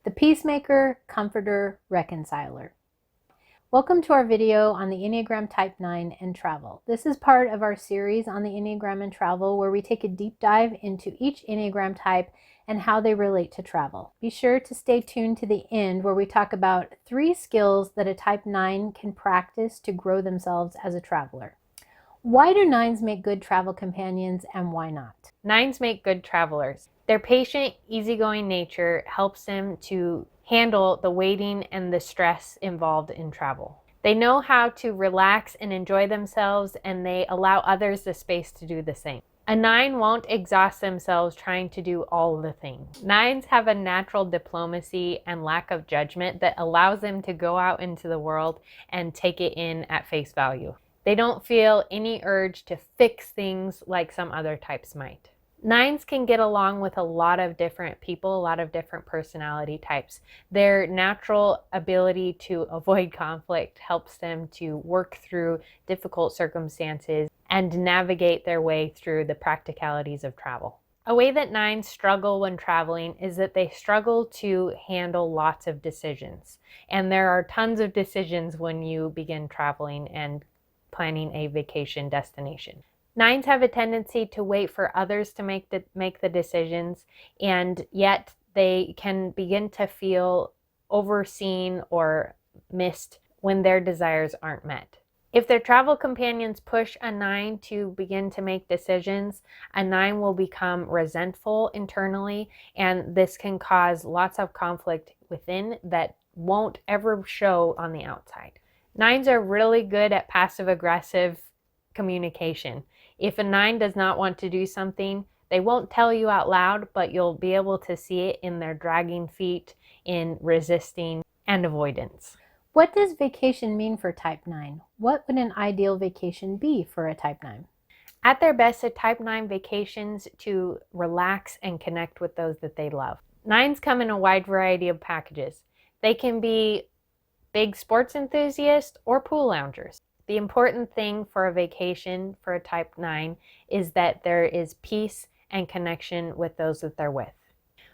the peacemaker, comforter, reconciler. Welcome to our video on the Enneagram Type 9 and travel. This is part of our series on the Enneagram and travel, where we take a deep dive into each Enneagram type and how they relate to travel. Be sure to stay tuned to the end, where we talk about 3 skills that a Type 9 can practice to grow themselves as a traveler. Why do 9s make good travel companions and why not? 9s make good travelers. Their patient, easygoing nature helps them to handle the waiting and the stress involved in travel. They know how to relax and enjoy themselves, and they allow others the space to do the same. A 9 won't exhaust themselves trying to do all the things. 9s have a natural diplomacy and lack of judgment that allows them to go out into the world and take it in at face value. They don't feel any urge to fix things like some other types might. 9s can get along with a lot of different people, a lot of different personality types. Their natural ability to avoid conflict helps them to work through difficult circumstances and navigate their way through the practicalities of travel. A way that 9s struggle when traveling is that they struggle to handle lots of decisions. And there are tons of decisions when you begin traveling and planning a vacation destination. 9s have a tendency to wait for others to make the decisions, and yet they can begin to feel overseen or missed when their desires aren't met. If their travel companions push a 9 to begin to make decisions, a 9 will become resentful internally, and this can cause lots of conflict within that won't ever show on the outside. 9s are really good at passive-aggressive communication. If a 9 does not want to do something, they won't tell you out loud, but you'll be able to see it in their dragging feet, in resisting, and avoidance. What does vacation mean for Type 9? What would an ideal vacation be for a Type 9? At their best, a Type 9 vacations to relax and connect with those that they love. 9s come in a wide variety of packages. They can be big sports enthusiasts or pool loungers. The important thing for a vacation for a Type 9 is that there is peace and connection with those that they're with.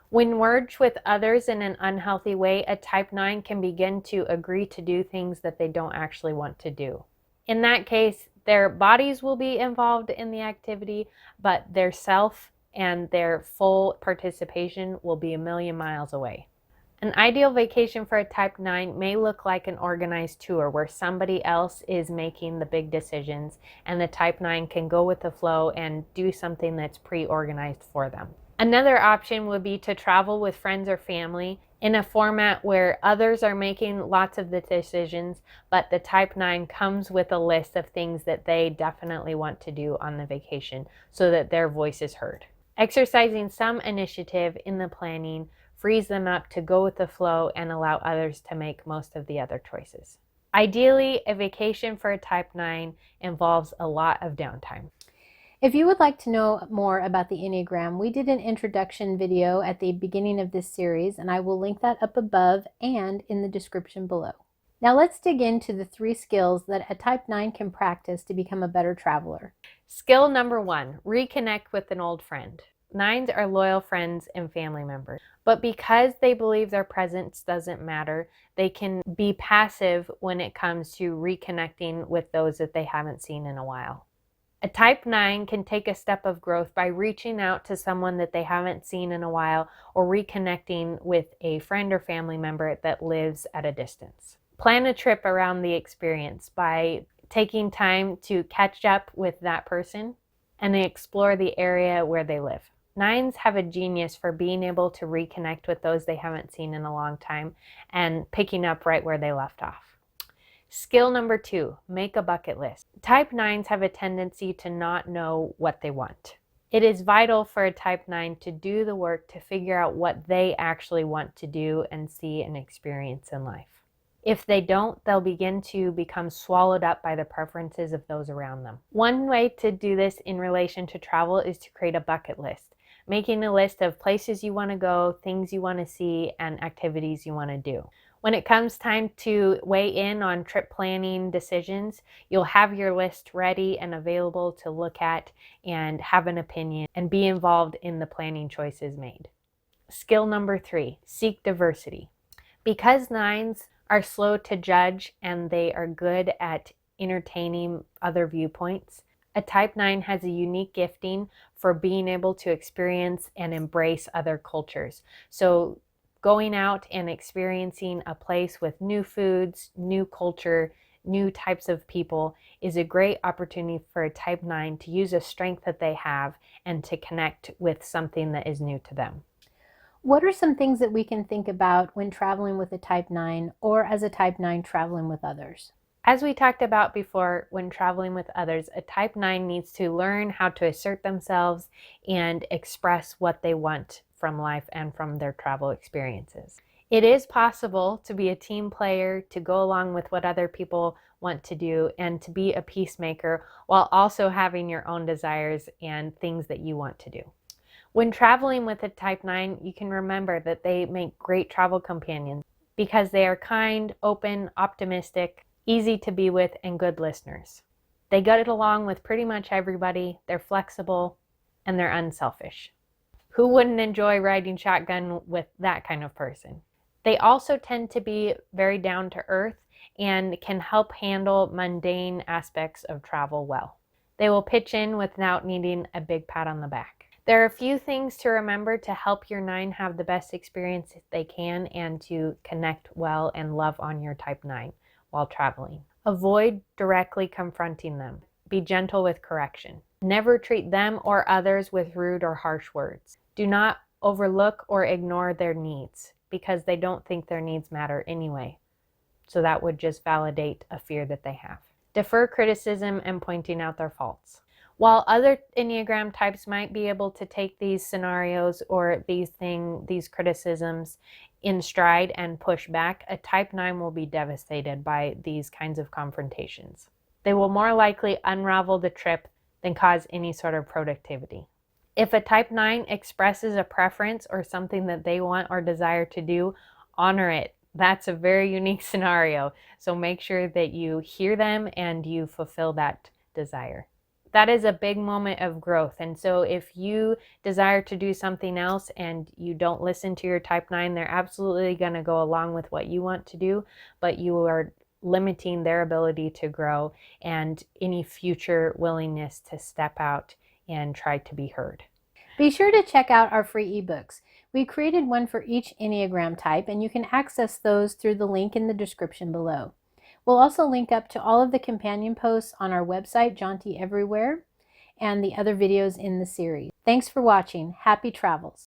When merged with others in an unhealthy way, a Type 9 can begin to agree to do things that they don't actually want to do. In that case, their bodies will be involved in the activity, but their self and their full participation will be a million miles away. An ideal vacation for a Type 9 may look like an organized tour where somebody else is making the big decisions and the Type 9 can go with the flow and do something that's pre-organized for them. Another option would be to travel with friends or family in a format where others are making lots of the decisions, but the Type 9 comes with a list of things that they definitely want to do on the vacation so that their voice is heard. Exercising some initiative in the planning frees them up to go with the flow and allow others to make most of the other choices. Ideally, a vacation for a Type 9 involves a lot of downtime. If you would like to know more about the Enneagram, we did an introduction video at the beginning of this series, and I will link that up above and in the description below. Now let's dig into the 3 skills that a Type 9 can practice to become a better traveler. Skill number 1, reconnect with an old friend. 9s are loyal friends and family members, but because they believe their presence doesn't matter, they can be passive when it comes to reconnecting with those that they haven't seen in a while. A Type 9 can take a step of growth by reaching out to someone that they haven't seen in a while or reconnecting with a friend or family member that lives at a distance. Plan a trip around the experience by taking time to catch up with that person and explore the area where they live. 9s have a genius for being able to reconnect with those they haven't seen in a long time and picking up right where they left off. Skill number 2, make a bucket list. Type 9s have a tendency to not know what they want. It is vital for a Type 9 to do the work to figure out what they actually want to do and see and experience in life. If they don't, they'll begin to become swallowed up by the preferences of those around them. One way to do this in relation to travel is to create a bucket list, making a list of places you want to go, things you want to see, and activities you want to do. When it comes time to weigh in on trip planning decisions, you'll have your list ready and available to look at and have an opinion and be involved in the planning choices made. Skill number 3, seek diversity. Because 9s are slow to judge and they are good at entertaining other viewpoints, a type 9 has a unique gifting for being able to experience and embrace other cultures. So going out and experiencing a place with new foods, new culture, new types of people is a great opportunity for a type 9 to use a strength that they have and to connect with something that is new to them. What are some things that we can think about when traveling with a type 9 or as a type 9 traveling with others? As we talked about before, when traveling with others, a type 9 needs to learn how to assert themselves and express what they want from life and from their travel experiences. It is possible to be a team player, to go along with what other people want to do, and to be a peacemaker while also having your own desires and things that you want to do. When traveling with a type 9, you can remember that they make great travel companions because they are kind, open, optimistic, easy to be with, and good listeners. They get along with pretty much everybody, they're flexible, and they're unselfish. Who wouldn't enjoy riding shotgun with that kind of person? They also tend to be very down to earth and can help handle mundane aspects of travel well. They will pitch in without needing a big pat on the back. There are a few things to remember to help your 9 have the best experience they can and to connect well and love on your type 9 while traveling. Avoid directly confronting them. Be gentle with correction. Never treat them or others with rude or harsh words. Do not overlook or ignore their needs because they don't think their needs matter anyway. So that would just validate a fear that they have. Defer criticism and pointing out their faults. While other Enneagram types might be able to take these scenarios or these criticisms in stride and push back, a type 9 will be devastated by these kinds of confrontations. They will more likely unravel the trip than cause any sort of productivity. If a type 9 expresses a preference or something that they want or desire to do, honor it. That's a very unique scenario. So make sure that you hear them and you fulfill that desire. That is a big moment of growth. And so if you desire to do something else and you don't listen to your type 9, they're absolutely going to go along with what you want to do, but you are limiting their ability to grow and any future willingness to step out and try to be heard. Be sure to check out our free ebooks. We created one for each Enneagram type, and you can access those through the link in the description below. We'll also link up to all of the companion posts on our website, Jaunty Everywhere, and the other videos in the series. Thanks for watching. Happy travels.